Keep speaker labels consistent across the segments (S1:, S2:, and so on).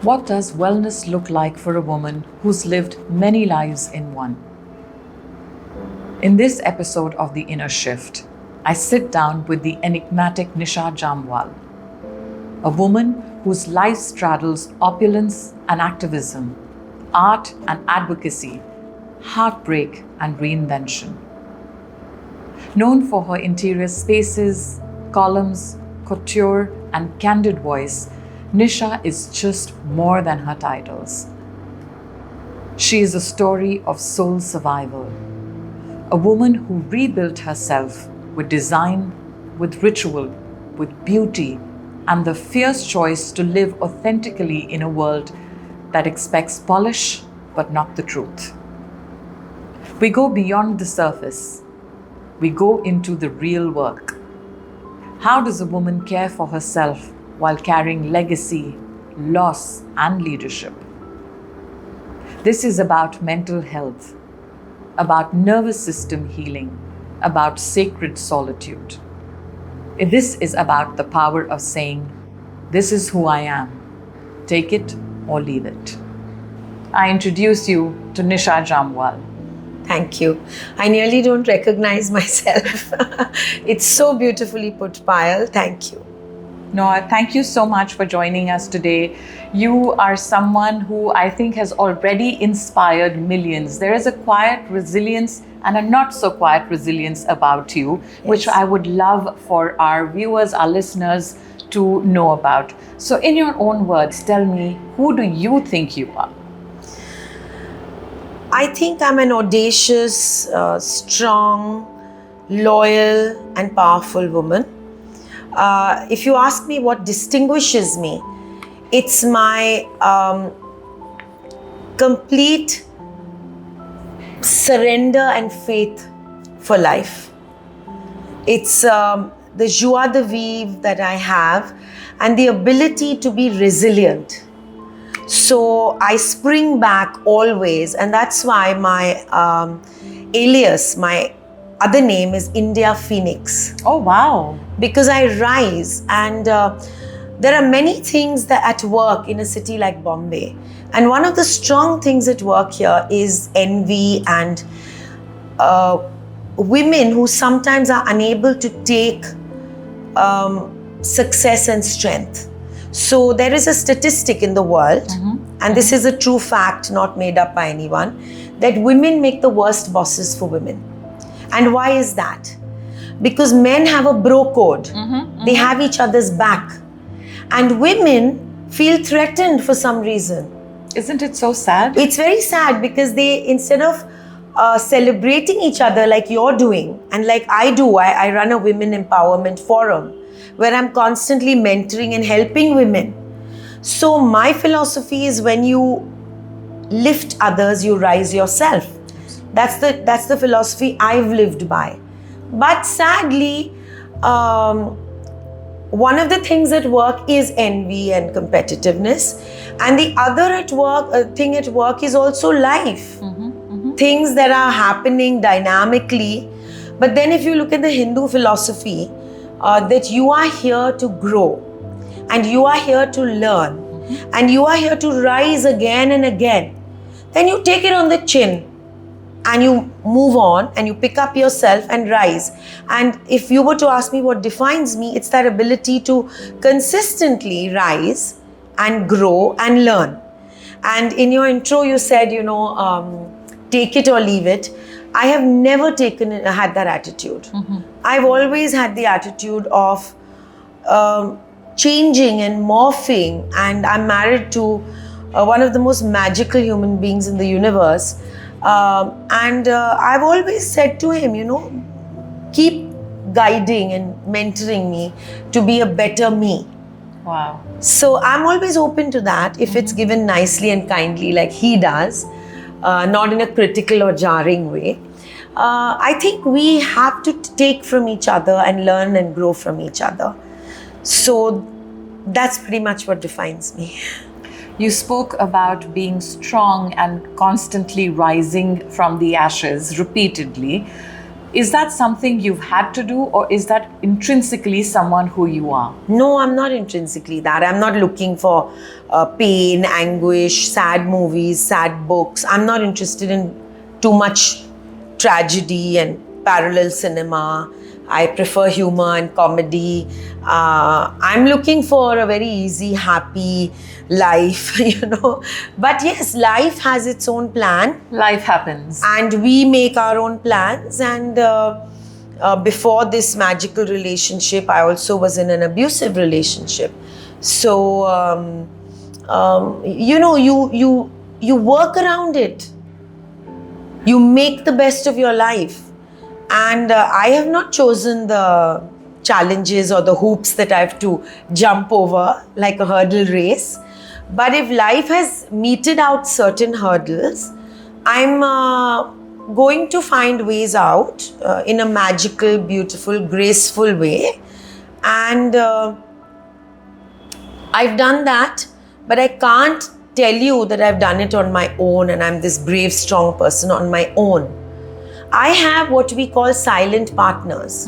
S1: What does wellness look like for a woman who's lived many lives in one? In this episode of The Inner Shift, I sit down with the enigmatic Nisha Jamwal, a woman whose life straddles opulence and activism, art and advocacy, heartbreak and reinvention. Known for her interior spaces, columns, couture, and candid voice, Nisha is just more than her titles. She is a story of soul survival, a woman who rebuilt herself with design, with ritual, with beauty, and the fierce choice to live authentically in a world that expects polish but not the truth. We go beyond the surface. We go into the real work. How does a woman care for herself while carrying legacy, loss, and leadership? This is about mental health, about nervous system healing, about sacred solitude. This is about the power of saying, "This is who I am. Take it or leave it." I introduce you to Nisha Jamwal.
S2: Thank you. I nearly don't recognize myself. It's so beautifully put, Payal. Thank you.
S1: Noah, thank you so much for joining us today. You are someone who I think has already inspired millions. There is a quiet resilience and a not so quiet resilience about you, which I would love for our viewers, our listeners to know about. So in your own words, tell me, who do you think you are?
S2: I think I'm an audacious, strong, loyal, and powerful woman. If you ask me what distinguishes me, it's my complete surrender and faith for life. It's the joie de vivre that I have and the ability to be resilient. So I spring back always, and that's why my alias, my other name is India Phoenix.
S1: Oh, wow.
S2: Because I rise, and there are many things that at work in a city like Bombay. And one of the strong things at work here is envy and women who sometimes are unable to take success and strength. So there is a statistic in the world, and this is a true fact, not made up by anyone, that women make the worst bosses for women. And why is that? Because men have a bro code. They have each other's back. And women feel threatened for some reason.
S1: Isn't it so sad?
S2: It's very sad because they, instead of celebrating each other like you're doing, and like I do, I run a women empowerment forum where I'm constantly mentoring and helping women. So my philosophy is, when you lift others, you rise yourself. That's the philosophy I've lived by. But sadly, one of the things at work is envy and competitiveness, and the other thing at work is also life. Things that are happening dynamically. But then if you look at the Hindu philosophy, that you are here to grow, and you are here to learn, and you are here to rise again and again, then you take it on the chin and you move on and you pick up yourself and rise. And if you were to ask me what defines me, it's that ability to consistently rise and grow and learn. And in your intro, you said, take it or leave it. I have never had that attitude. I've always had the attitude of changing and morphing, and I'm married to one of the most magical human beings in the universe. And I've always said to him, keep guiding and mentoring me to be a better me.
S1: Wow.
S2: So I'm always open to that if it's given nicely and kindly like he does, not in a critical or jarring way. I think we have to take from each other and learn and grow from each other. So that's pretty much what defines me.
S1: You spoke about being strong and constantly rising from the ashes repeatedly. Is that something you've had to do, or is that intrinsically someone who you are?
S2: No, I'm not intrinsically that. I'm not looking for pain, anguish, sad movies, sad books. I'm not interested in too much tragedy and parallel cinema. I prefer humor and comedy. I'm looking for a very easy, happy life, But yes, life has its own plan.
S1: Life happens.
S2: And we make our own plans. And before this magical relationship, I also was in an abusive relationship. So, you work around it. You make the best of your life. And I have not chosen the challenges or the hoops that I have to jump over like a hurdle race. But if life has meted out certain hurdles, I'm going to find ways out in a magical, beautiful, graceful way. And I've done that, but I can't tell you that I've done it on my own and I'm this brave, strong person on my own. I have what we call silent partners.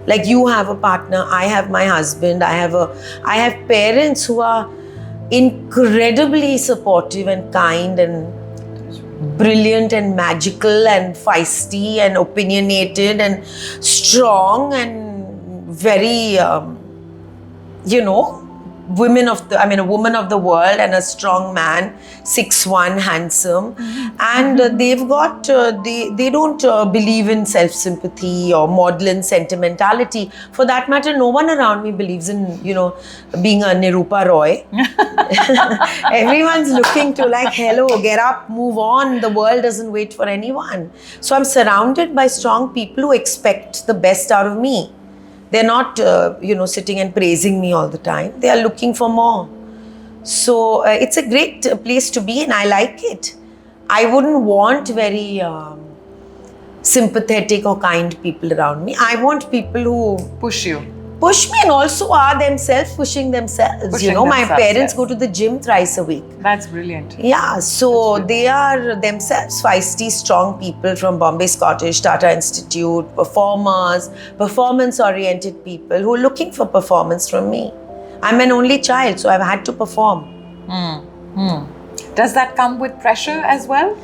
S2: Like you have a partner, I have my husband, I have parents who are incredibly supportive and kind and brilliant and magical and feisty and opinionated and strong and very, a woman of the world and a strong man, 6'1", handsome. And they've got, they don't believe in self-sympathy or maudlin sentimentality. For that matter, no one around me believes in, being a Nirupa Roy. Everyone's looking to like, hello, get up, move on. The world doesn't wait for anyone. So I'm surrounded by strong people who expect the best out of me. They're not, sitting and praising me all the time. They are looking for more. So it's a great place to be and I like it. I wouldn't want very sympathetic or kind people around me. I want people who
S1: push me
S2: and also are themselves pushing themselves. My parents go to the gym thrice a week.
S1: That's brilliant.
S2: Yeah, so they are themselves feisty, strong people from Bombay Scottish, Tata Institute, performers, performance-oriented people who are looking for performance from me. I'm an only child, so I've had to perform.
S1: Does that come with pressure as well?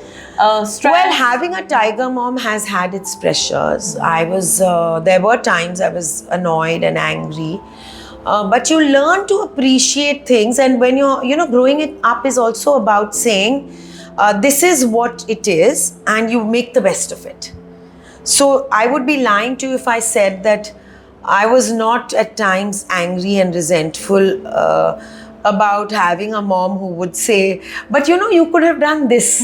S1: Stress?
S2: Well, having a tiger mom has had its pressures. There were times I was annoyed and angry. But you learn to appreciate things, and when you're growing it up is also about saying, this is what it is, and you make the best of it. So I would be lying to you if I said that I was not at times angry and resentful about having a mom who would say, but you could have done this.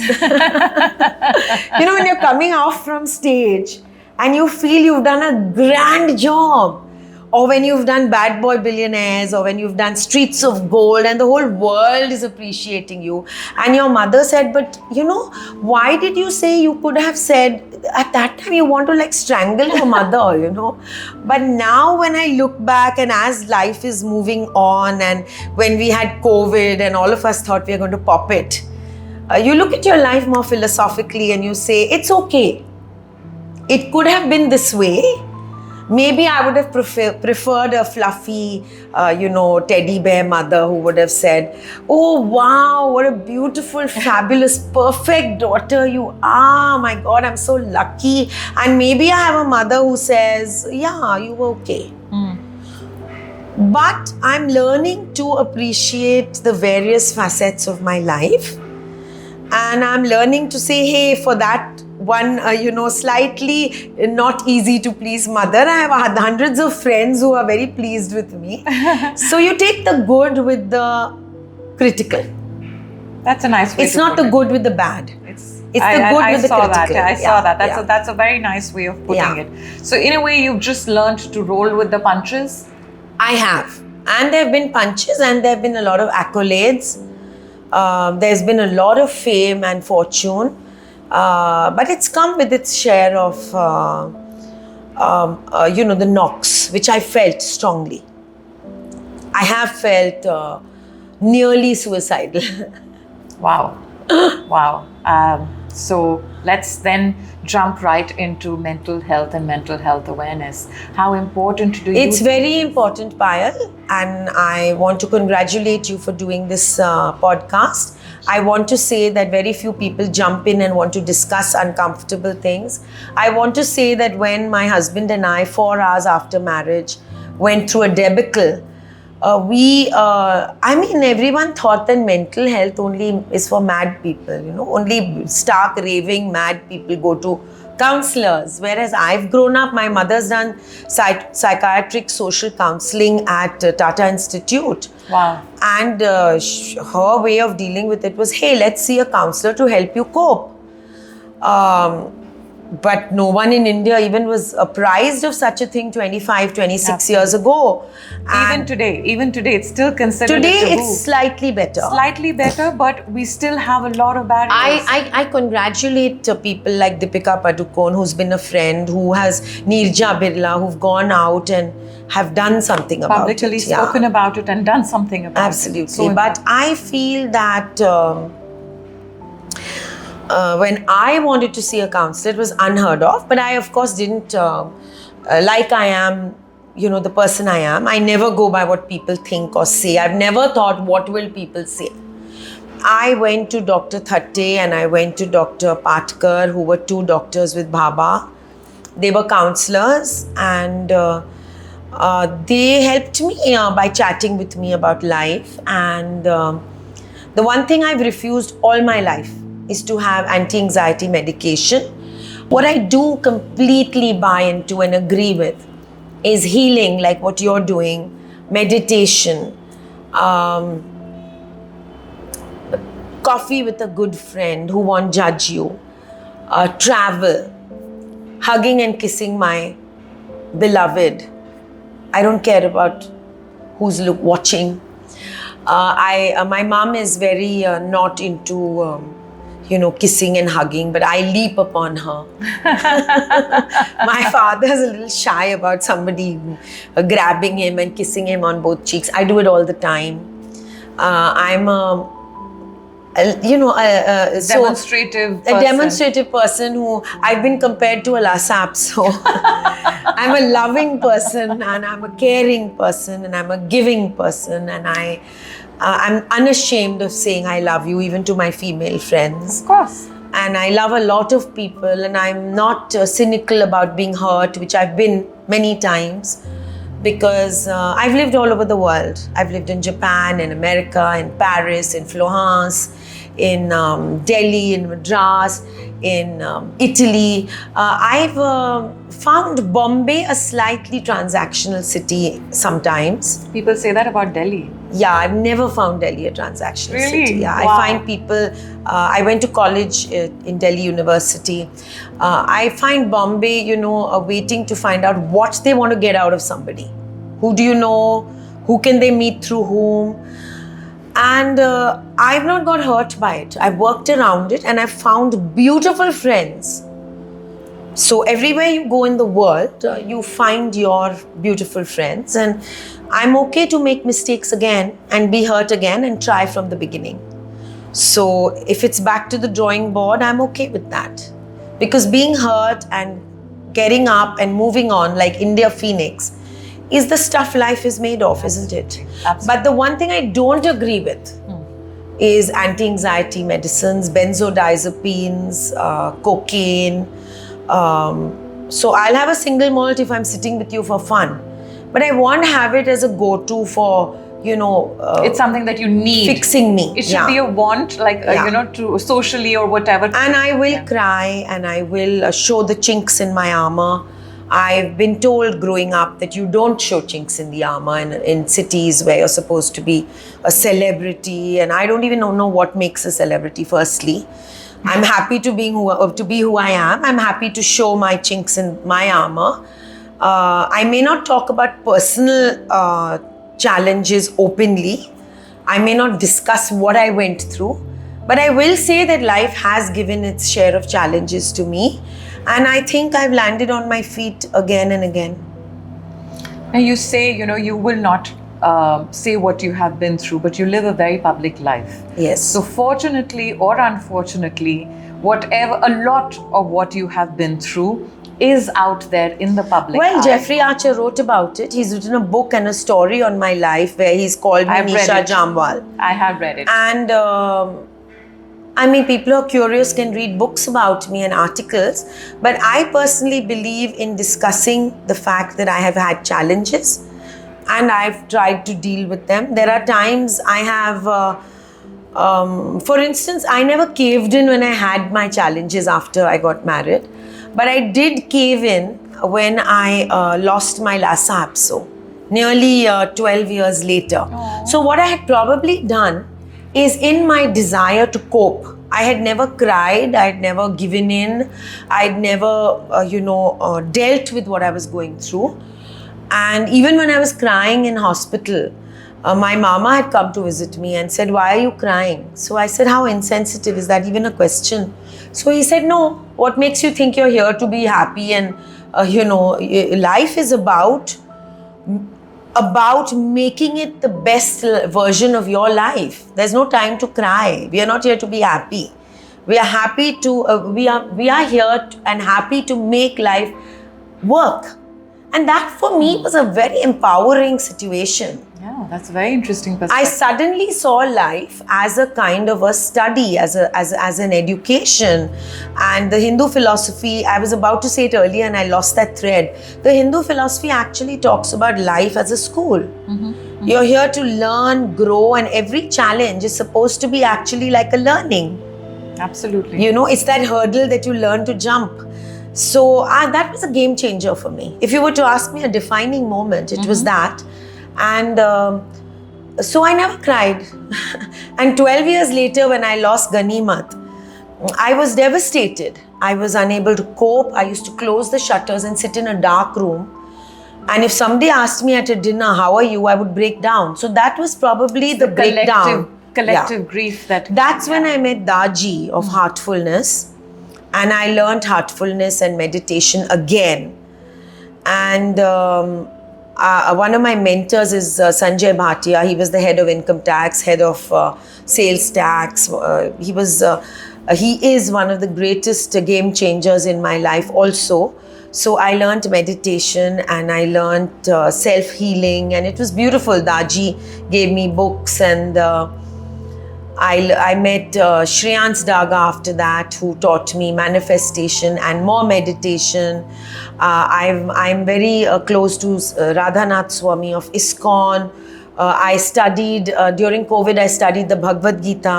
S2: When you're coming off from stage and you feel you've done a grand job, or when you've done Bad Boy Billionaires, or when you've done Streets of Gold and the whole world is appreciating you, and your mother said, but why did you say? You could have said, at that time you want to like strangle your mother, But now when I look back, and as life is moving on, and when we had COVID and all of us thought we were going to pop it, you look at your life more philosophically and you say, it's okay. It could have been this way. Maybe I would have preferred a fluffy, teddy bear mother who would have said, oh, wow, what a beautiful, fabulous, perfect daughter you are. My God, I'm so lucky. And maybe I have a mother who says, yeah, you were okay. But I'm learning to appreciate the various facets of my life. And I'm learning to say, hey, for that one, slightly not easy to please mother, I have hundreds of friends who are very pleased with me. So you take the good with the critical.
S1: That's a nice way
S2: It's
S1: to
S2: not
S1: put
S2: the
S1: it.
S2: good with the bad. It's the good with the critical.
S1: I saw that. That's a very nice way of putting it. So in a way, you've just learned to roll with the punches?
S2: I have. And there have been punches and there have been a lot of accolades. There's been a lot of fame and fortune. But it's come with its share of, the knocks, which I felt strongly. I have felt nearly suicidal.
S1: Wow. Wow. So let's then jump right into mental health and mental health awareness. How important do you
S2: It's very important, Payal, and I want to congratulate you for doing this podcast. I want to say that very few people jump in and want to discuss uncomfortable things. I want to say that when my husband and I, 4 hours after marriage, went through a debacle, everyone thought that mental health only is for mad people, only stark raving mad people go to counselors. Whereas I've grown up, my mother's done psychiatric social counseling at Tata Institute.
S1: Wow.
S2: And her way of dealing with it was, hey, let's see a counselor to help you cope. But no one in India even was apprised of such a thing 25, 26 years ago.
S1: Even today, it's still considered
S2: Today
S1: a taboo.
S2: it's slightly better.
S1: Slightly better, but we still have a lot of barriers.
S2: I congratulate people like Deepika Padukone, who's been a friend, who has Neerja Birla, who've gone out and have done something about it.
S1: Publicly spoken about it and done something about
S2: Absolutely.
S1: it. So
S2: but I feel that when I wanted to see a counselor, it was unheard of. But I, of course, didn't, like I am, the person I am. I never go by what people think or say. I've never thought, what will people say? I went to Dr. Thatte and I went to Dr. Patkar, who were 2 doctors with Bhabha. They were counselors, and they helped me by chatting with me about life. And the one thing I've refused all my life is to have anti-anxiety medication. What I do completely buy into and agree with is healing, like what you're doing, meditation, coffee with a good friend who won't judge you, travel, hugging and kissing my beloved. I don't care about who's watching. My mom is very not into kissing and hugging, but I leap upon her. My father's a little shy about somebody grabbing him and kissing him on both cheeks. I do it all the time. I'm
S1: demonstrative person.
S2: A demonstrative person who I've been compared to a lasap. So I'm a loving person, and I'm a caring person, and I'm a giving person, and I'm unashamed of saying I love you, even to my female friends.
S1: Of course.
S2: And I love a lot of people, and I'm not cynical about being hurt, which I've been many times, because I've lived all over the world. I've lived in Japan, in America, in Paris, in Florence, in Delhi, in Madras, in Italy. I've found Bombay a slightly transactional city sometimes.
S1: People say that about Delhi.
S2: Yeah, I've never found Delhi a transactional city. Yeah,
S1: Wow.
S2: I find people, I went to college in Delhi University. I find Bombay, waiting to find out what they want to get out of somebody. Who do you know? Who can they meet through whom? And I've not got hurt by it. I've worked around it, and I've found beautiful friends. So everywhere you go in the world, you find your beautiful friends, and I'm okay to make mistakes again and be hurt again and try from the beginning. So if it's back to the drawing board, I'm okay with that. Because being hurt and getting up and moving on like India Phoenix is the stuff life is made of, isn't it?
S1: Absolutely.
S2: But the one thing I don't agree with is anti-anxiety medicines, benzodiazepines, cocaine. So I'll have a single malt if I'm sitting with you for fun. But I won't have it as a go-to for,
S1: it's something that you need.
S2: Fixing me.
S1: It should be a want, to socially or whatever.
S2: And I will cry, and I will show the chinks in my armor. I've been told growing up that you don't show chinks in the armor in cities where you're supposed to be a celebrity. And I don't even know what makes a celebrity, firstly. I'm happy to be who I am. I'm happy to show my chinks in my armor. I may not talk about personal challenges openly. I may not discuss what I went through. But I will say that life has given its share of challenges to me. And I think I've landed on my feet again and again.
S1: Now you say, you will not say what you have been through, but you live a very public life.
S2: Yes.
S1: So fortunately or unfortunately, a lot of what you have been through is out there in the public
S2: Well,
S1: eye.
S2: Jeffrey Archer wrote about it. He's written a book and a story on my life where he's called me
S1: I've read
S2: Nisha
S1: it.
S2: Jamwal.
S1: I have read it.
S2: And I mean, people who are curious can read books about me and articles, but I personally believe in discussing the fact that I have had challenges and I've tried to deal with them. There are times I have, for instance, I never caved in when I had my challenges after I got married, but I did cave in when I lost my Lhasa Apso, nearly 12 years later. So what I had probably done is, in my desire to cope, I had never cried, I had never given in, I'd never, dealt with what I was going through. And even when I was crying in hospital, my mama had come to visit me and said, "Why are you crying?" So I said, "How insensitive, is that even a question?" So he said, "No, what makes you think you're here to be happy? And life is about making it the best version of your life. There's no time to cry. We are not here to be happy. We are happy to we are here and happy to make life work." And that for me was a very empowering situation.
S1: Yeah, that's a very interesting
S2: I
S1: perspective.
S2: suddenly saw life as a kind of a study, as an education. And the Hindu philosophy, I was about to say it earlier and I lost that thread. The Hindu philosophy actually talks about life as a school. You're here to learn, grow, and every challenge is supposed to be actually like a learning.
S1: Absolutely.
S2: It's that hurdle that you learn to jump. So that was a game changer for me. If you were to ask me a defining moment, it was that. And so I never cried. And 12 years later, when I lost Ganimat, I was devastated. I was unable to cope. I used to close the shutters and sit in a dark room. And if somebody asked me at a dinner, "How are you?" I would break down. So that was probably the breakdown.
S1: Collective grief
S2: That's when I met Daji of Heartfulness. And I learned heartfulness and meditation again. And one of my mentors is Sanjay Bhatia. He was the head of income tax, head of sales tax. He is one of the greatest game changers in my life also. So I learned meditation and I learned self-healing, and it was beautiful. Daji gave me books, and I met Shreyans Daga after that, who taught me manifestation and more meditation. I'm very close to Radhanath Swami of ISKCON. I studied, during COVID, I studied the Bhagavad Gita.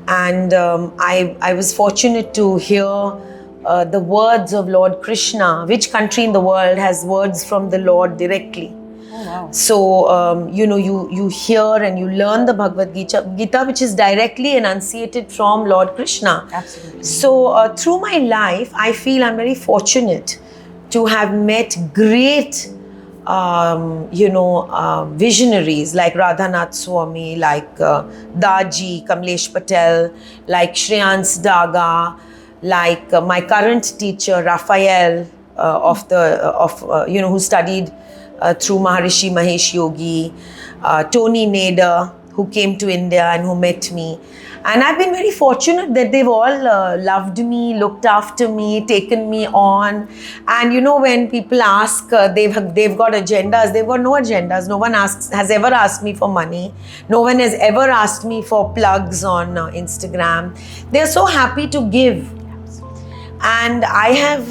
S2: And I was fortunate to hear the words of Lord Krishna. Which country in the world has words from the Lord directly?
S1: Oh, wow.
S2: So, you hear and you learn the Bhagavad Gita, which is directly enunciated from Lord Krishna.
S1: Absolutely.
S2: So, through my life, I feel I'm very fortunate to have met great, visionaries like Radhanath Swami, like Daji, Kamlesh Patel, like Shreyans Daga, like my current teacher, Raphael, who studied through Maharishi Mahesh Yogi, Tony Nader, who came to India and who met me. And I've been very fortunate that they've all loved me, looked after me, taken me on. And when people ask, they've got agendas, they've got no agendas. No one has ever asked me for money. No one has ever asked me for plugs on Instagram. They're so happy to give. And I have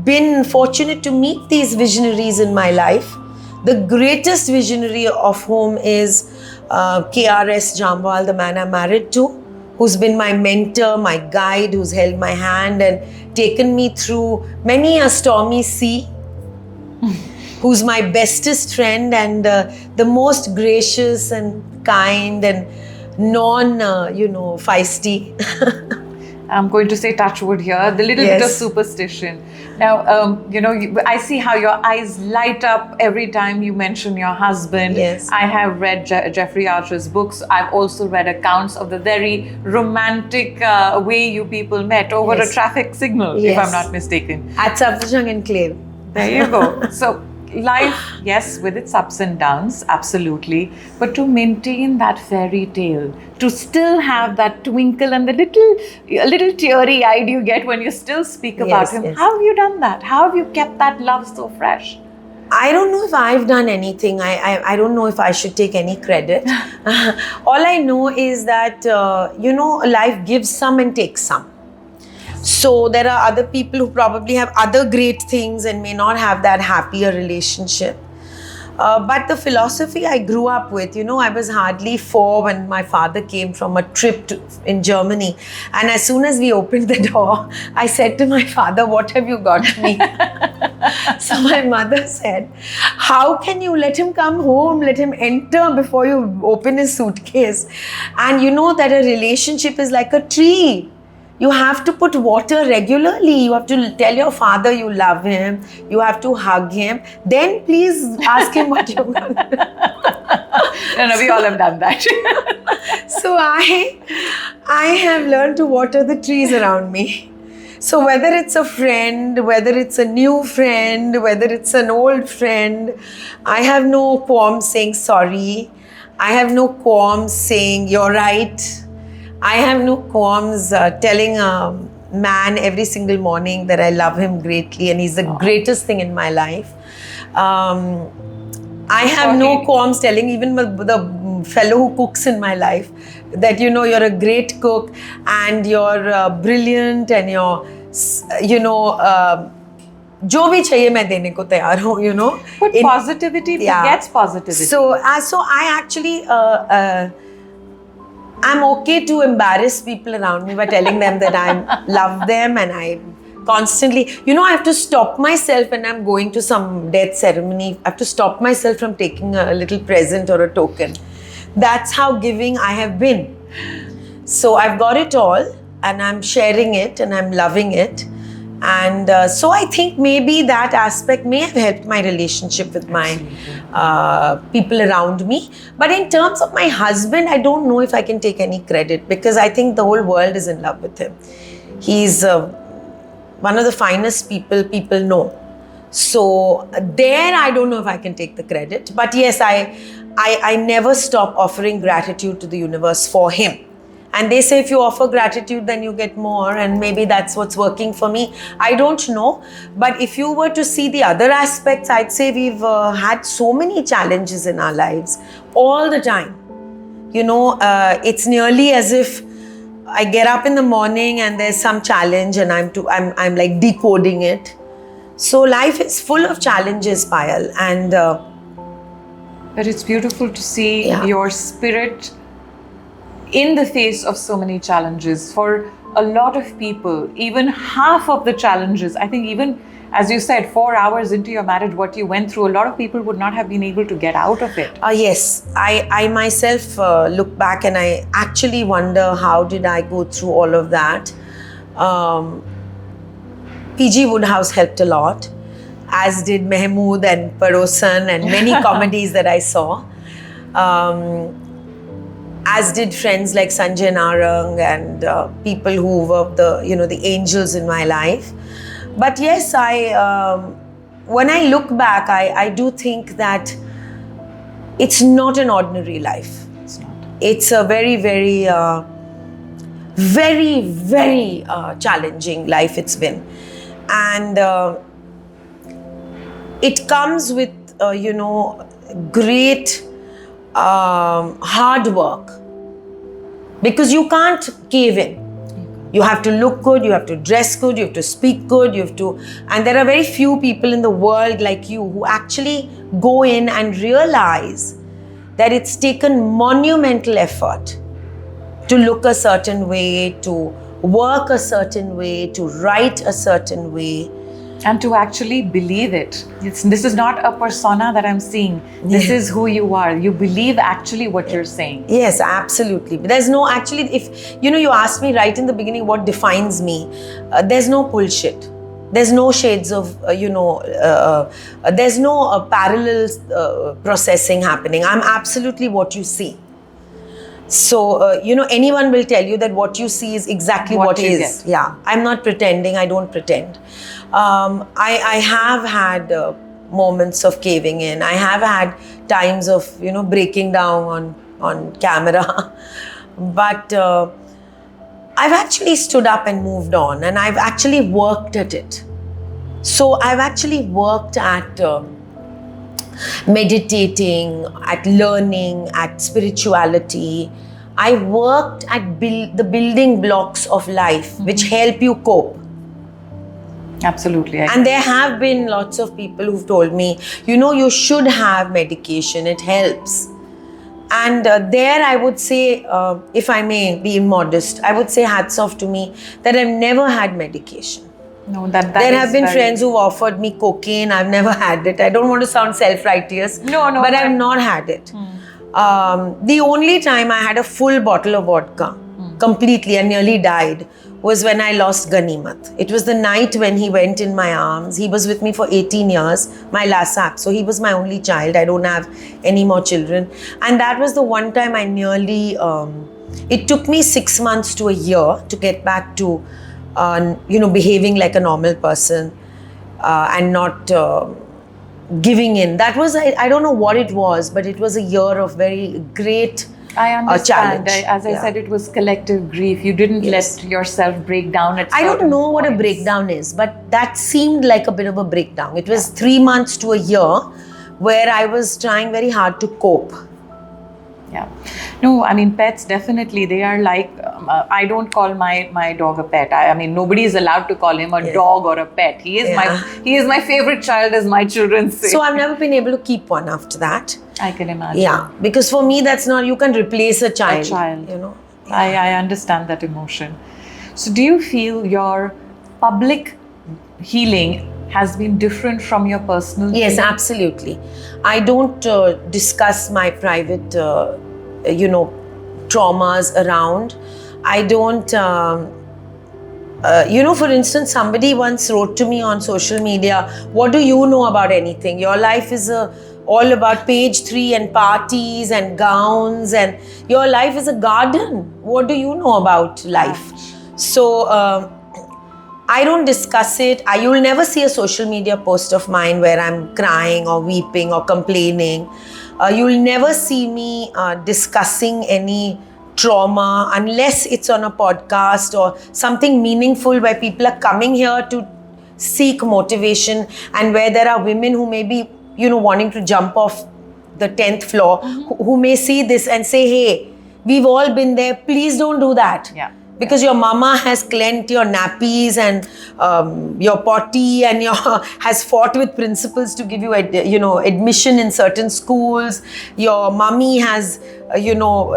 S2: been fortunate to meet these visionaries in my life. The greatest visionary of whom is KRS Jamwal, the man I'm married to, who's been my mentor, my guide, who's held my hand and taken me through many a stormy sea, who's my bestest friend and the most gracious and kind and feisty.
S1: I'm going to say touch wood here, the little bit of superstition. Now, I see how your eyes light up every time you mention your husband.
S2: Yes.
S1: I have read Jeffrey Archer's books. I've also read accounts of the very romantic way you people met over a traffic signal, if I'm not mistaken.
S2: At Safdarjung Enclave.
S1: There you go. So, life, yes, with its ups and downs, absolutely. But to maintain that fairy tale, to still have that twinkle and the little teary eyed you get when you still speak about
S2: Yes,
S1: him.
S2: yes.
S1: How have you done that? How have you kept that love so fresh?
S2: I don't know if I've done anything. I don't know if I should take any credit. All I know is that, life gives some and takes some. So there are other people who probably have other great things and may not have that happier relationship. But the philosophy I grew up with, I was hardly 4 when my father came from a trip in Germany. And as soon as we opened the door, I said to my father, "What have you got me?" So my mother said, "How can you let him come home, let him enter before you open his suitcase?" And you know that a relationship is like a tree. You have to put water regularly. You have to tell your father you love him. You have to hug him. Then please ask him what you want.
S1: No, we all have done that.
S2: So I have learned to water the trees around me. So whether it's a friend, whether it's a new friend, whether it's an old friend, I have no qualms saying sorry. I have no qualms saying you're right. I have no qualms telling a man every single morning that I love him greatly and he's the greatest thing in my life. I have no qualms telling even the fellow who cooks in my life that, you're a great cook and you're brilliant and you're, जो भी चाहिए मैं देने को तैयार हूँ,
S1: But positivity begets positivity.
S2: So I actually... I'm okay to embarrass people around me by telling them that I love them and I constantly, I have to stop myself when I'm going to some death ceremony. I have to stop myself from taking a little present or a token. That's how giving I have been. So I've got it all and I'm sharing it and I'm loving it. And so I think maybe that aspect may have helped my relationship with my people around me. But in terms of my husband, I don't know if I can take any credit because I think the whole world is in love with him. He's one of the finest people know. So there, I don't know if I can take the credit. But yes, I never stop offering gratitude to the universe for him. And they say if you offer gratitude, then you get more. And maybe that's what's working for me. I don't know. But if you were to see the other aspects, I'd say we've had so many challenges in our lives all the time. It's nearly as if I get up in the morning and there's some challenge and I'm like decoding it. So life is full of challenges, Payal. And
S1: but it's beautiful to see your spirit in the face of so many challenges. For a lot of people, even half of the challenges, I think even, as you said, 4 hours into your marriage, what you went through, a lot of people would not have been able to get out of it.
S2: Yes, I myself look back and I actually wonder how did I go through all of that. PG Woodhouse helped a lot, as did Mehmood and Parosan and many comedies that I saw. As did friends like Sanjay Narang and people who were the angels in my life. But yes, when I look back, I do think that it's not an ordinary life.
S1: It's not.
S2: It's a very, very, very, very challenging life it's been. And it comes with, great hard work. Because you can't cave in. You have to look good, you have to dress good, you have to speak good, and there are very few people in the world like you who actually go in and realize that it's taken monumental effort to look a certain way, to work a certain way, to write a certain way.
S1: And to actually believe it. This is not a persona that I'm seeing. This is who you are. You believe actually what you're saying.
S2: Yes, absolutely. There's no, actually, if, you asked me right in the beginning what defines me, there's no bullshit. There's no shades of, there's no parallel processing happening. I'm absolutely what you see. So, anyone will tell you that what you see is exactly what is. Yeah, I'm not pretending. I don't pretend. I have had moments of caving in. I have had times of, breaking down on camera. But I've actually stood up and moved on, and I've actually worked at it. So I've actually worked at meditating, at learning, at spirituality. I worked at the building blocks of life, which help you cope.
S1: Absolutely.
S2: And there have been lots of people who've told me, you should have medication, it helps. And there I would say, if I may be immodest, I would say hats off to me that I've never had medication.
S1: No, that
S2: there have been friends who've offered me cocaine. I've never had it. I don't want to sound self-righteous, but I've not had it. The only time I had a full bottle of vodka, completely, and nearly died, was when I lost Ganimat. It was the night when he went in my arms. He was with me for 18 years, my lasap. So he was my only child. I don't have any more children. And that was the one time I nearly, it took me 6 months to a year to get back to, behaving like a normal person and not giving in. That was, I don't know what it was, but it was a year of very great
S1: I understand.
S2: challenge.
S1: As I said, it was collective grief. You didn't let yourself break down at
S2: I don't know what a
S1: points.
S2: breakdown is, but that seemed like a bit of a breakdown. It was 3 months to a year where I was trying very hard to cope.
S1: Yeah. No, I mean, pets definitely, they are like, I don't call my dog a pet. I mean, nobody is allowed to call him a dog or a pet. He is my favorite child, as my children say.
S2: So I've never been able to keep one after that.
S1: I can imagine.
S2: Yeah, because for me, that's not, you can replace a child.
S1: I understand that emotion. So do you feel your public healing has been different from your personal
S2: Yes,
S1: healing?
S2: absolutely. I don't discuss my private, traumas around. I don't, for instance, somebody once wrote to me on social media, what do you know about anything? Your life is all about page 3 and parties and gowns, and your life is a garden. What do you know about life? So I don't discuss it. You'll never see a social media post of mine where I'm crying or weeping or complaining. You'll never see me discussing any trauma unless it's on a podcast or something meaningful where people are coming here to seek motivation, and where there are women who may be, wanting to jump off the 10th floor, who may see this and say, hey, we've all been there. Please don't do that.
S1: Yeah.
S2: Because your mama has cleansed your nappies and your potty, and has fought with principals to give you, admission in certain schools. Your mummy has,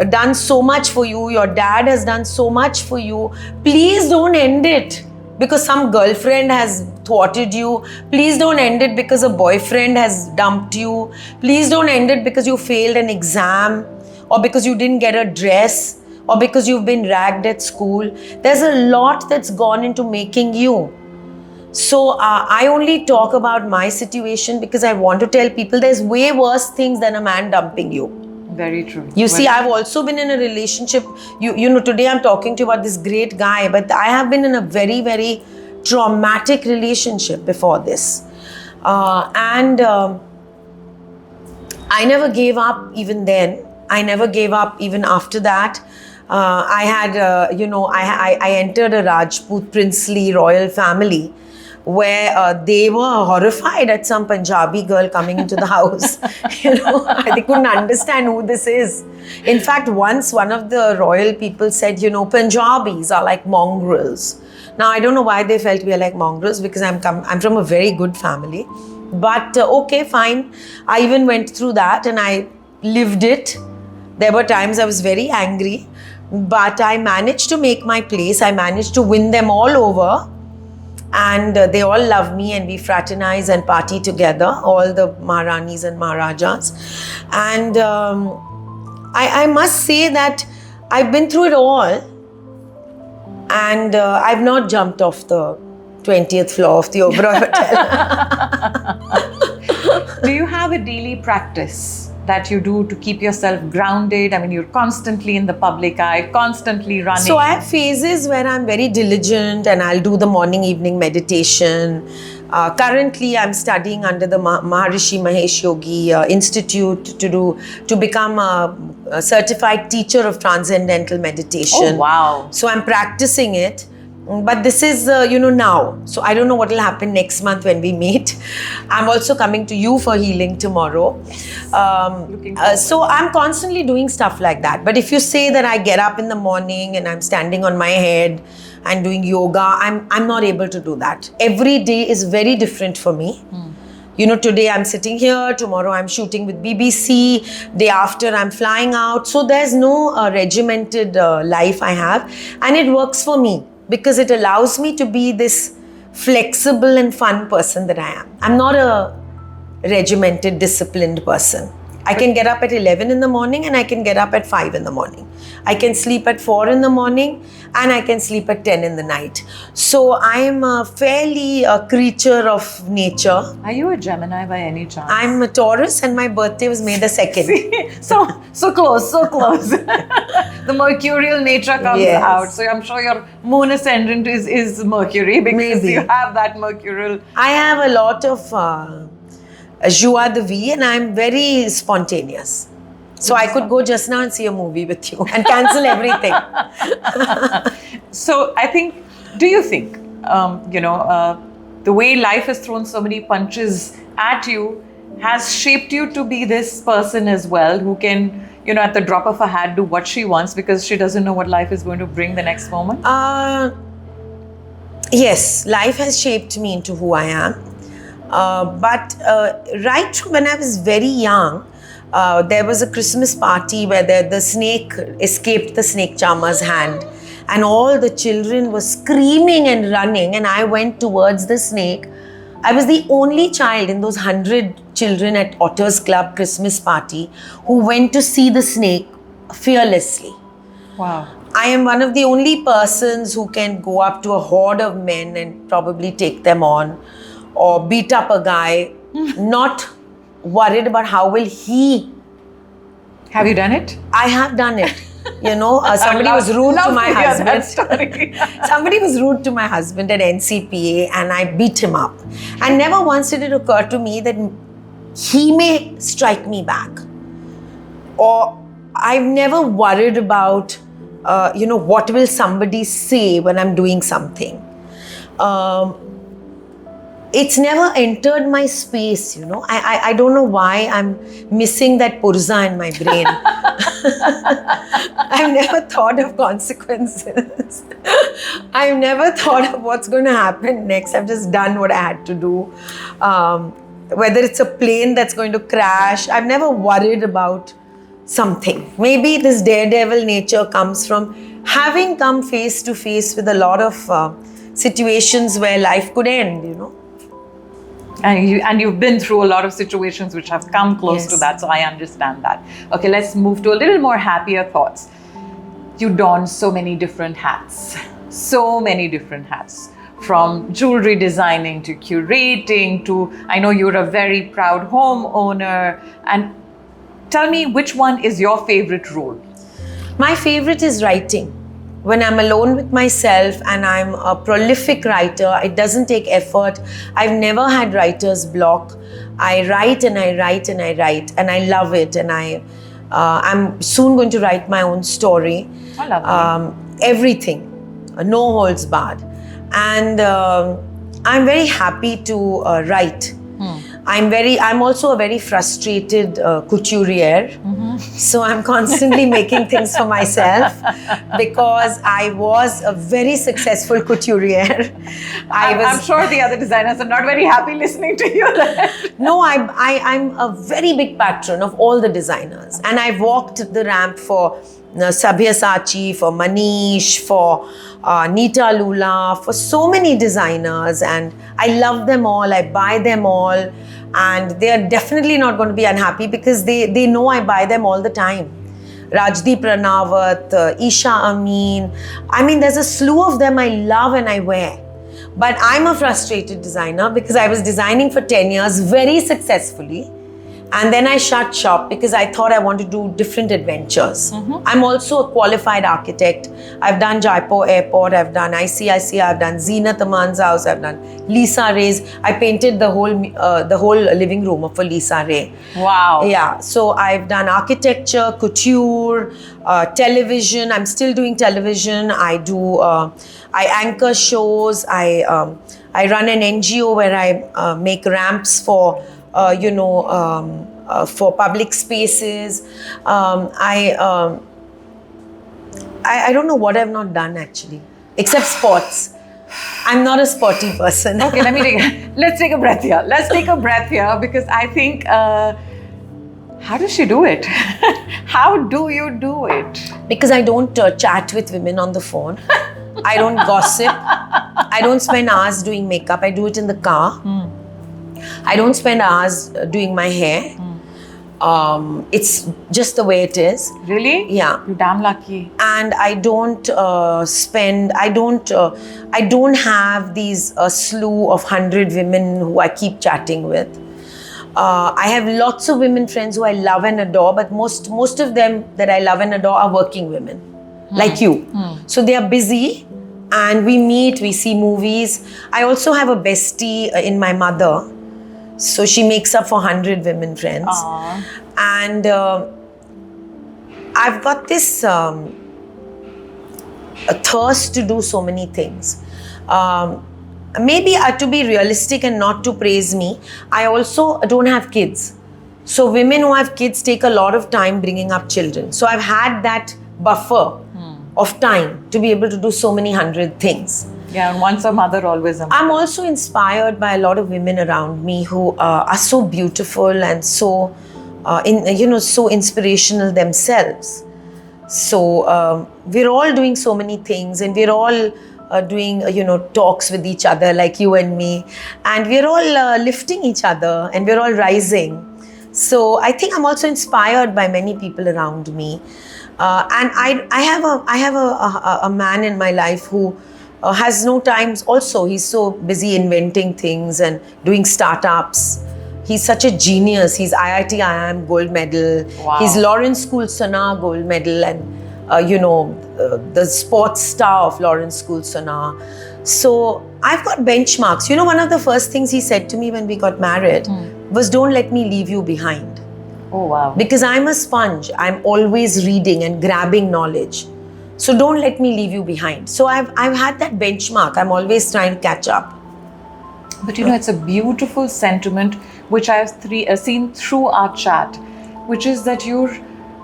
S2: done so much for you. Your dad has done so much for you. Please don't end it because some girlfriend has thwarted you. Please don't end it because a boyfriend has dumped you. Please don't end it because you failed an exam, or because you didn't get a dress, or because you've been ragged at school. There's a lot that's gone into making you. So I only talk about my situation because I want to tell people there's way worse things than a man dumping you.
S1: Very true.
S2: You see, I've also been in a relationship. Today I'm talking to you about this great guy, but I have been in a very, very traumatic relationship before this. And I never gave up even then. I never gave up even after that. I had, I entered a Rajput princely royal family where they were horrified at some Punjabi girl coming into the house. They couldn't understand who this is. In fact, once one of the royal people said, Punjabis are like mongrels. Now, I don't know why they felt we are like mongrels, because I'm from a very good family. But okay, fine. I even went through that and I lived it. There were times I was very angry, but I managed to make my place. I managed to win them all over. And they all love me, and we fraternize and party together, all the Maharanis and Maharajas. And I must say that I've been through it all, and I've not jumped off the 20th floor of the Oberoi Hotel.
S1: Do you have a daily practice that you do to keep yourself grounded? I mean, you're constantly in the public eye, constantly running.
S2: So I have phases where I'm very diligent and I'll do the morning, evening meditation. Currently, I'm studying under the Maharishi Mahesh Yogi Institute to become a certified teacher of transcendental meditation.
S1: Oh, wow.
S2: So I'm practicing it. But this is, now. So I don't know what will happen next month when we meet. I'm also coming to you for healing tomorrow. So I'm constantly doing stuff like that. But if you say that I get up in the morning and I'm standing on my head and doing yoga, I'm not able to do that. Every day is very different for me. Today I'm sitting here, tomorrow I'm shooting with BBC, day after I'm flying out. So there's no regimented life I have, and it works for me because it allows me to be this flexible and fun person that I am. I'm not a regimented, disciplined person. I can get up at 11 in the morning and I can get up at 5 in the morning. I can sleep at 4 in the morning and I can sleep at 10 in the night. So I'm fairly a creature of nature.
S1: Are you a Gemini by any chance?
S2: I'm a Taurus and my birthday was May the 2nd.
S1: so close. The mercurial nature comes out. So I'm sure your moon ascendant is Mercury because you have that mercurial.
S2: I have a lot of joie de vie and I'm very spontaneous. So I could go just now and see a movie with you and cancel everything.
S1: So I think, do you think, the way life has thrown so many punches at you has shaped you to be this person as well who can, at the drop of a hat do what she wants because she doesn't know what life is going to bring the next moment?
S2: Yes, life has shaped me into who I am. But right from when I was very young, there was a Christmas party where the snake escaped the snake charmer's hand and all the children were screaming and running and I went towards the snake. I was the only child in those 100 children at Otters Club Christmas party who went to see the snake fearlessly.
S1: Wow.
S2: I am one of the only persons who can go up to a horde of men and probably take them on or beat up a guy, not worried about how will he.
S1: Have you done it?
S2: I have done it. Somebody was rude to my husband. Somebody was rude to my husband at NCPA and I beat him up. And never once did it occur to me that he may strike me back. Or I've never worried about, what will somebody say when I'm doing something. It's never entered my space, I don't know why I'm missing that purza in my brain. I've never thought of consequences. I've never thought of what's going to happen next. I've just done what I had to do. Whether it's a plane that's going to crash, I've never worried about something. Maybe this daredevil nature comes from having come face to face with a lot of situations where life could end,
S1: And you've been through a lot of situations which have come close to that, so I understand that. Okay, let's move to a little more happier thoughts. You don so many different hats. From jewelry designing to curating to, I know you're a very proud homeowner. And tell me, which one is your favorite role?
S2: My favorite is writing. When I'm alone with myself and I'm a prolific writer, it doesn't take effort. I've never had writer's block. I write and I write and I write and I love it. And I'm soon going to write my own story.
S1: I love
S2: everything, no holds barred. And I'm very happy to write. I'm also a very frustrated couturier. So I'm constantly making things for myself because I was a very successful couturier.
S1: I'm sure the other designers are not very happy listening to you.
S2: No, I'm a very big patron of all the designers. And I've walked the ramp for Sabyasachi, for Manish, for Nita Lula, for so many designers, and I love them all, I buy them all, and they are definitely not going to be unhappy because they know I buy them all the time. Rajdeep Ranawat, Isha Amin, there's a slew of them I love and I wear. But I'm a frustrated designer because I was designing for 10 years very successfully, And then I shut shop because I thought I want to do different adventures. I'm also a qualified architect. I've done Jaipur Airport, I've done ICICI, I've done Zeenat Aman's house, I've done Lisa Ray's. I painted the whole living room for Lisa Ray.
S1: Wow.
S2: Yeah, so I've done architecture, couture, television. I'm still doing television. I anchor shows. I run an NGO where I make ramps for for public spaces. I don't know what I've not done actually, except sports. I'm not a sporty person.
S1: Okay, let's take a breath here. Let's take a breath here because I think, how does she do it? How do you do it?
S2: Because I don't chat with women on the phone. I don't gossip. I don't spend hours doing makeup. I do it in the car. I don't spend hours doing my hair. It's just the way it is.
S1: Really?
S2: Yeah.
S1: You're damn lucky.
S2: And I don't I don't have these slew of 100 women who I keep chatting with. I have lots of women friends who I love and adore, but most of them that I love and adore are working women, like you. So they are busy and we meet, we see movies. I also have a bestie in my mother. So she makes up for 100 women friends.
S1: Aww.
S2: And I've got this a thirst to do so many things. Maybe to be realistic and not to praise me, I also don't have kids. So women who have kids take a lot of time bringing up children. So I've had that buffer of time to be able to do so many 100 things.
S1: Yeah, and once a mother, always a mother.
S2: I'm also inspired by a lot of women around me who are so beautiful and so, so inspirational themselves. So we're all doing so many things, and we're all doing, talks with each other like you and me, and we're all lifting each other, and we're all rising. So I think I'm also inspired by many people around me, and I have a man in my life who has no time also. He's so busy inventing things and doing startups. He's such a genius. He's IIT IIM gold medal.
S1: Wow.
S2: He's Lawrence School Sana gold medal, and the sports star of Lawrence School Sana. So I've got benchmarks. One of the first things he said to me when we got married was, "Don't let me leave you behind."
S1: Oh, wow.
S2: Because I'm a sponge. I'm always reading and grabbing knowledge. So don't let me leave you behind. So I've had that benchmark. I'm always trying to catch up.
S1: But it's a beautiful sentiment which I've seen through our chat, which is that you're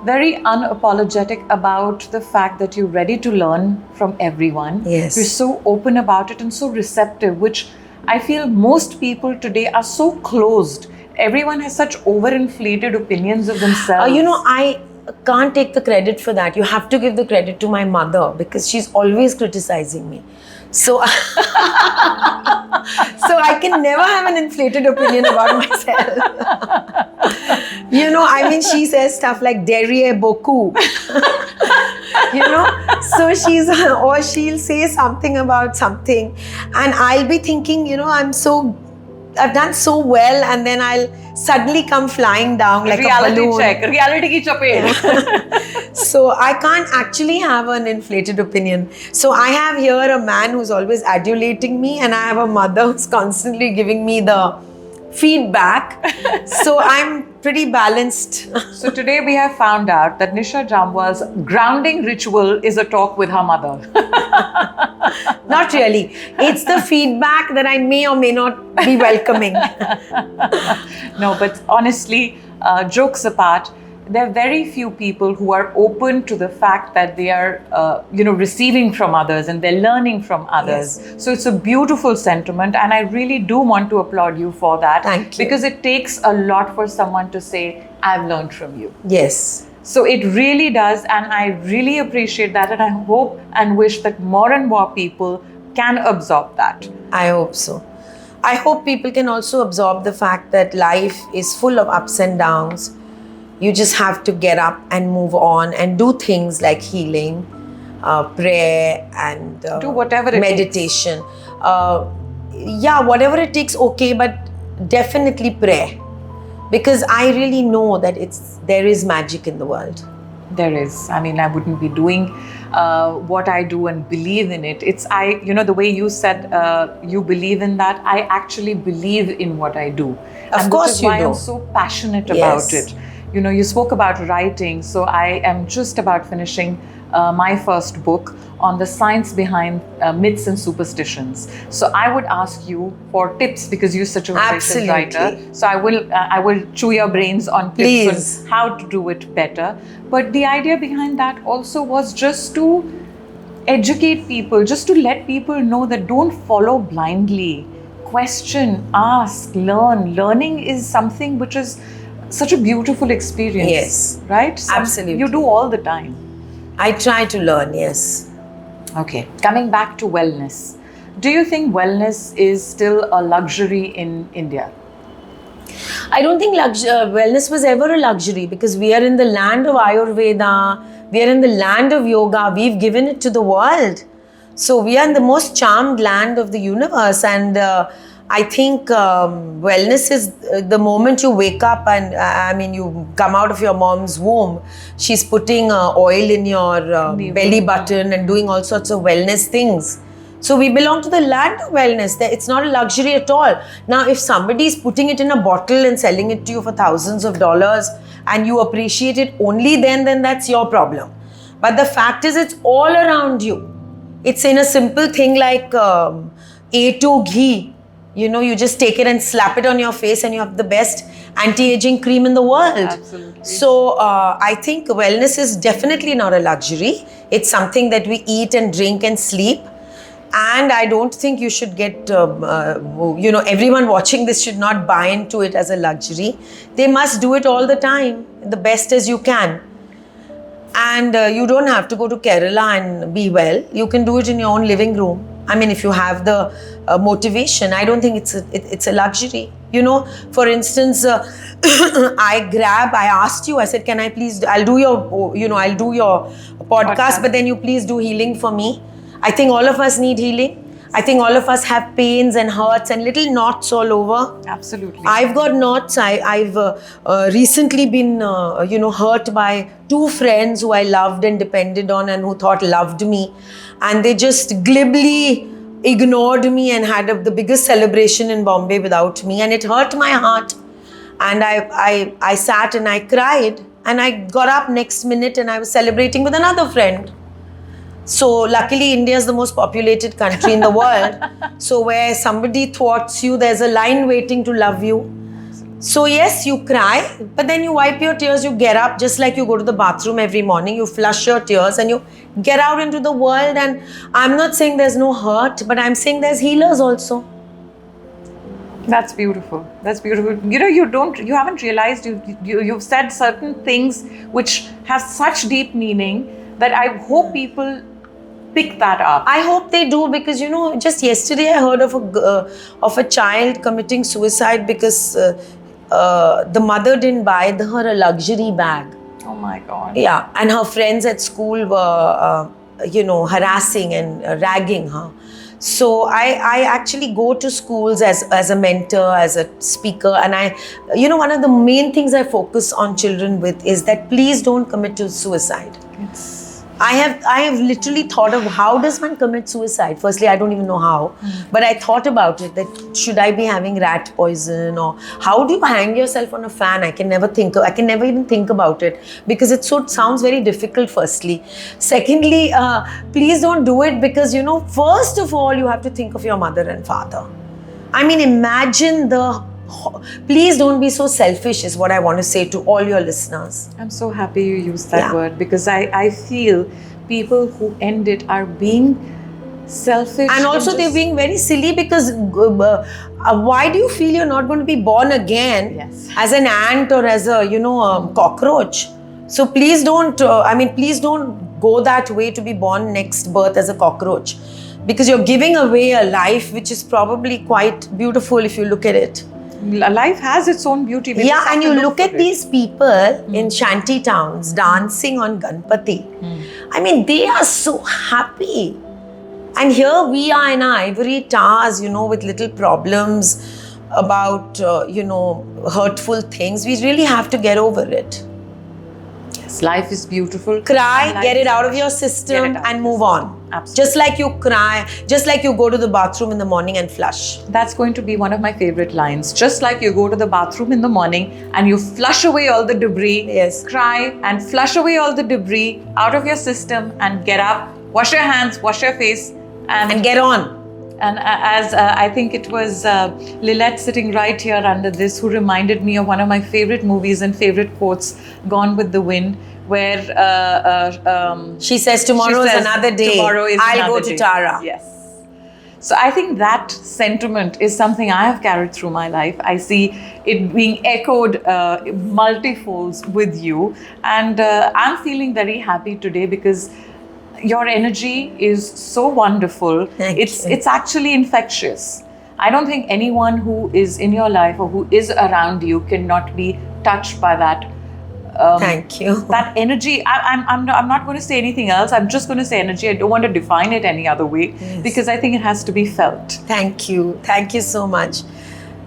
S1: very unapologetic about the fact that you're ready to learn from everyone.
S2: Yes.
S1: You're so open about it and so receptive, which I feel most people today are so closed. Everyone has such overinflated opinions of themselves.
S2: I can't take the credit for that. You have to give the credit to my mother because she's always criticizing me. So, so I can never have an inflated opinion about myself. She says stuff like derrière beaucoup. So or she'll say something about something, and I'll be thinking, I've done so well, and then I'll suddenly come flying down like a balloon.
S1: Reality ki chapet.
S2: So I can't actually have an inflated opinion. So I have here a man who's always adulating me, and I have a mother who's constantly giving me the feedback. So I'm pretty balanced.
S1: So today we have found out that Nisha Jamwal's grounding ritual is a talk with her mother.
S2: Not really. It's the feedback that I may or may not be welcoming.
S1: No, but honestly, jokes apart, there are very few people who are open to the fact that they are, receiving from others and they're learning from others.
S2: Yes.
S1: So it's a beautiful sentiment, and I really do want to applaud you for that.
S2: Thank you.
S1: Because it takes a lot for someone to say, "I've learned from you."
S2: Yes.
S1: So it really does, and I really appreciate that, and I hope and wish that more and more people can absorb that.
S2: I hope so. I hope people can also absorb the fact that life is full of ups and downs. You just have to get up and move on and do things like healing, prayer, and
S1: do whatever it
S2: meditation. Whatever it takes, okay, but definitely prayer. because I really know that there is magic in the world.
S1: There is. I mean, I wouldn't be doing what I do and believe in it. The way you said you believe in that, I actually believe in what I do.
S2: Of course
S1: this is
S2: you
S1: why
S2: do.
S1: I'm so passionate
S2: Yes.
S1: about it. You spoke about writing, so I am just about finishing my first book on the science behind myths and superstitions. So I would ask you for tips because you're such a voracious
S2: Absolutely.
S1: writer. So I will chew your brains on tips
S2: Please.
S1: on how to do it better. But the idea behind that also was just to educate people, just to let people know that don't follow blindly. Question, ask, learn. Learning is something which is such a beautiful experience.
S2: Yes.
S1: Right?
S2: Absolutely.
S1: You do all the time.
S2: I try to learn, yes.
S1: Okay, coming back to wellness. Do you think wellness is still a luxury in India?
S2: I don't think wellness was ever a luxury because we are in the land of Ayurveda, we are in the land of yoga, we've given it to the world. So we are in the most charmed land of the universe, and I think wellness is the moment you wake up and you come out of your mom's womb, she's putting oil in your belly button and doing all sorts of wellness things. So we belong to the land of wellness. It's not a luxury at all. Now, if somebody is putting it in a bottle and selling it to you for thousands of dollars and you appreciate it only then that's your problem. But the fact is, it's all around you. It's in a simple thing like A2 ghee. You just take it and slap it on your face and you have the best anti-aging cream in the world.
S1: Absolutely.
S2: So I think wellness is definitely not a luxury. It's something that we eat and drink and sleep. And I don't think you should get, everyone watching this should not buy into it as a luxury. They must do it all the time, the best as you can. And you don't have to go to Kerala and be well. You can do it in your own living room. I mean, if you have the motivation, I don't think it's a luxury. For instance, I asked you, I said, can I please, I'll do your podcast, but then you please do healing for me. I think all of us need healing. I think all of us have pains and hurts and little knots all over.
S1: Absolutely.
S2: I've got knots. I've recently been, hurt by two friends who I loved and depended on and who thought loved me. And they just glibly ignored me and had the biggest celebration in Bombay without me. And it hurt my heart. And I sat and I cried. And I got up next minute and I was celebrating with another friend. So luckily, India is the most populated country in the world. So where somebody thwarts you, there's a line waiting to love you. So yes, you cry, but then you wipe your tears, you get up, just like you go to the bathroom every morning, you flush your tears and you get out into the world. And I'm not saying there's no hurt, but I'm saying there's healers also.
S1: That's beautiful. That's beautiful. You haven't realized you've said certain things which have such deep meaning that I hope people pick that up.
S2: I hope they do, because just yesterday I heard of a child committing suicide because the mother didn't buy her a luxury bag.
S1: Oh my God.
S2: Yeah, and her friends at school were harassing and ragging her. So I actually go to schools as a mentor, as a speaker, and one of the main things I focus on children with is that please don't commit to suicide. I have literally thought of how does one commit suicide. Firstly, I don't even know how, but I thought about it, that should I be having rat poison, or how do you hang yourself on a fan? I can never even think about it because it sounds very difficult. Firstly, secondly, please don't do it because first of all you have to think of your mother and father. I mean, imagine please don't be so selfish is what I want to say to all your listeners.
S1: I'm so happy you used that word because I feel people who end it are being selfish.
S2: And also they're being very silly because why do you feel you're not going to be born again as an ant or as a cockroach? So please don't, please don't go that way to be born next birth as a cockroach, because you're giving away a life which is probably quite beautiful if you look at it.
S1: Life has its own beauty.
S2: Yeah, and you look at these people in shanty towns dancing on Ganpati. I mean, they are so happy. And here we are in our ivory towers, with little problems. about hurtful things, we really have to get over it.
S1: Yes, life is beautiful.
S2: Cry,
S1: Life
S2: get it
S1: is
S2: out of your
S1: precious. Get
S2: system
S1: it out
S2: and
S1: of
S2: move
S1: your
S2: on.
S1: system. Absolutely.
S2: Just like you cry, just like you go to the bathroom in the morning and flush.
S1: That's going to be one of my favorite lines. Just like you go to the bathroom in the morning and you flush away all the debris,
S2: Yes.
S1: cry and flush away all the debris out of your system and get up, wash your hands, wash your face,
S2: And get on.
S1: And as I think it was Lilette sitting right here under this who reminded me of one of my favorite movies and favorite quotes, Gone with the Wind, where
S2: She says, tomorrow
S1: she
S2: is
S1: says,
S2: another day.
S1: Tomorrow is
S2: I'll
S1: another
S2: go to
S1: day.
S2: Tara.
S1: Yes. So I think that sentiment is something I have carried through my life. I see it being echoed multifolds with you. And I'm feeling very happy today because your energy is so wonderful.
S2: Thank you.
S1: It's actually infectious. I don't think anyone who is in your life or who is around you cannot be touched by that.
S2: Thank you.
S1: That energy. I'm not going to say anything else. I'm just going to say energy. I don't want to define it any other way because I think it has to be felt.
S2: Thank you. Thank you so much.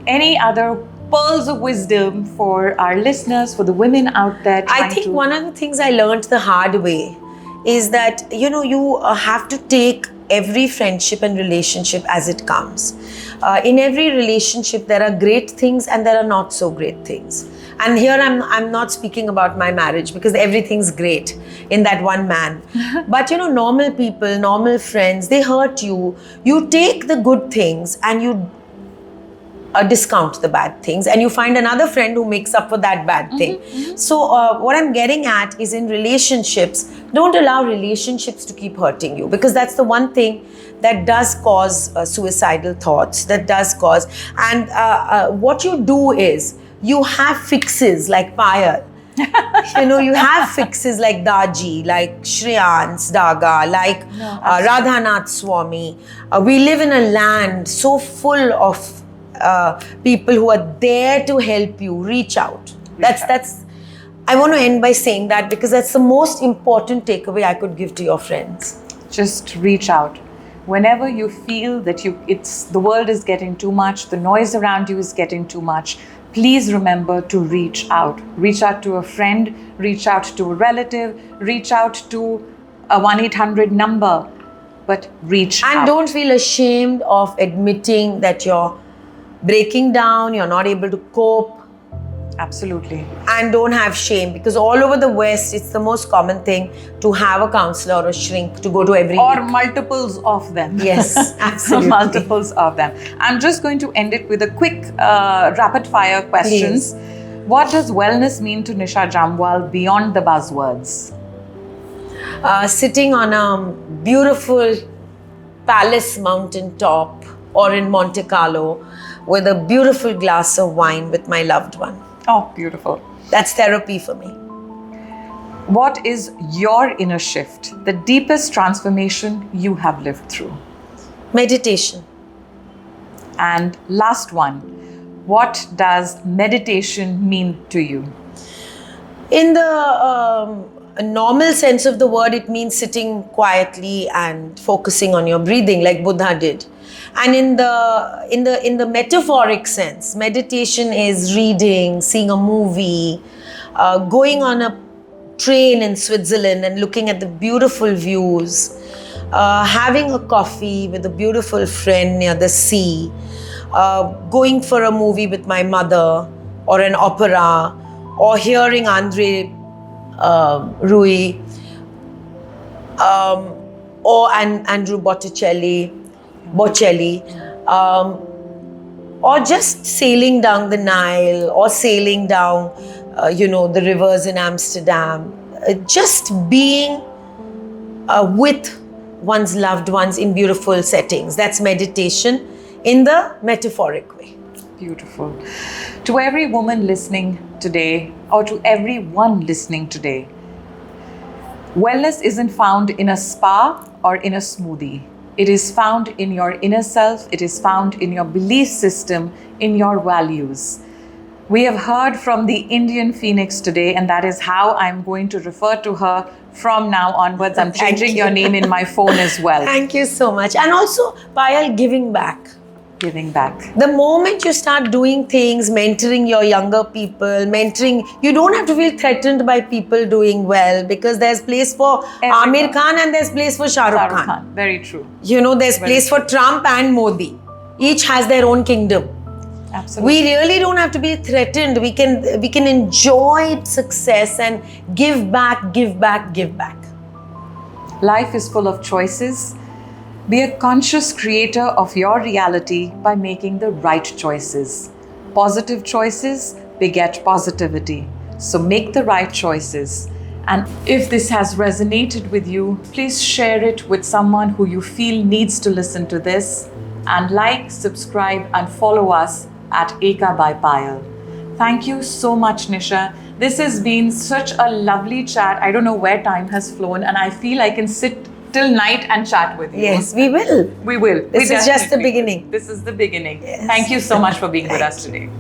S1: Any other pearls of wisdom for our listeners, for the women out there?
S2: I think one of the things I learned the hard way is that, you have to take every friendship and relationship as it comes. In every relationship, there are great things and there are not so great things. And here I'm not speaking about my marriage because everything's great in that one man. But normal people, normal friends, they hurt you. You take the good things and you discount the bad things, and you find another friend who makes up for that bad thing. So what I'm getting at is, in relationships, don't allow relationships to keep hurting you, because that's the one thing that does cause suicidal thoughts, that does cause. And what you do is, you have fixes like Payal. You have fixes like Daji, like Shreyans Daga, like Radhanath Swami. We live in a land so full of people who are there to help you. Reach out. That's. I want to end by saying that, because that's the most important takeaway I could give to your friends.
S1: Just reach out. Whenever you feel that the world is getting too much, the noise around you is getting too much, please remember to reach out. Reach out to a friend, reach out to a relative, reach out to a 1-800 number, but reach out.
S2: And don't feel ashamed of admitting that you're breaking down, you're not able to cope.
S1: Absolutely.
S2: And don't have shame, because all over the West, it's the most common thing to have a counselor or a shrink to go to every
S1: Or
S2: week.
S1: multiples of them.
S2: Yes, absolutely.
S1: Multiples of them. I'm just going to end it with a quick rapid fire questions.
S2: Please.
S1: What does wellness mean to Nisha Jamwal beyond the buzzwords?
S2: Sitting on a beautiful palace mountain top or in Monte Carlo with a beautiful glass of wine with my loved one.
S1: Oh, beautiful.
S2: That's therapy for me.
S1: What is your inner shift, the deepest transformation you have lived through?
S2: Meditation.
S1: And last one, what does meditation mean to you?
S2: In the normal sense of the word, it means sitting quietly and focusing on your breathing, like Buddha did. And in the metaphoric sense, meditation is reading, seeing a movie, going on a train in Switzerland and looking at the beautiful views, having a coffee with a beautiful friend near the sea, going for a movie with my mother, or an opera, or hearing Andre Rui, or Andrew Bocelli, or just sailing down the Nile, or sailing down, the rivers in Amsterdam. Just being with one's loved ones in beautiful settings. That's meditation in the metaphoric way.
S1: Beautiful. To every woman listening today, or to everyone listening today, wellness isn't found in a spa or in a smoothie. It is found in your inner self. It is found in your belief system, in your values. We have heard from the Indian Phoenix today, and that is how I'm going to refer to her from now onwards. I'm changing your name in my phone as well.
S2: Thank you so much. And also, Payal, giving back.
S1: giving back.
S2: The moment you start doing things, mentoring your younger people, you don't have to feel threatened by people doing well, because there's place for
S1: Everyone.
S2: Amir Khan and there's place for Shah Rukh Khan.
S1: Very true.
S2: There's place for Trump and Modi. Each has their own kingdom.
S1: Absolutely.
S2: We really don't have to be threatened. We can enjoy success and give back, give back, give back.
S1: Life is full of choices. Be a conscious creator of your reality by making the right choices. Positive choices beget positivity. So make the right choices. And if this has resonated with you, please share it with someone who you feel needs to listen to this. And like, subscribe, and follow us at Eka by Payal. Thank you so much, Nisha. This has been such a lovely chat. I don't know where time has flown, and I feel I can sit till night and chat with you.
S2: Yes, we will.
S1: We will.
S2: This is just the
S1: definitely will.
S2: beginning.
S1: This is the beginning.
S2: Yes.
S1: Thank you so much for being with us today.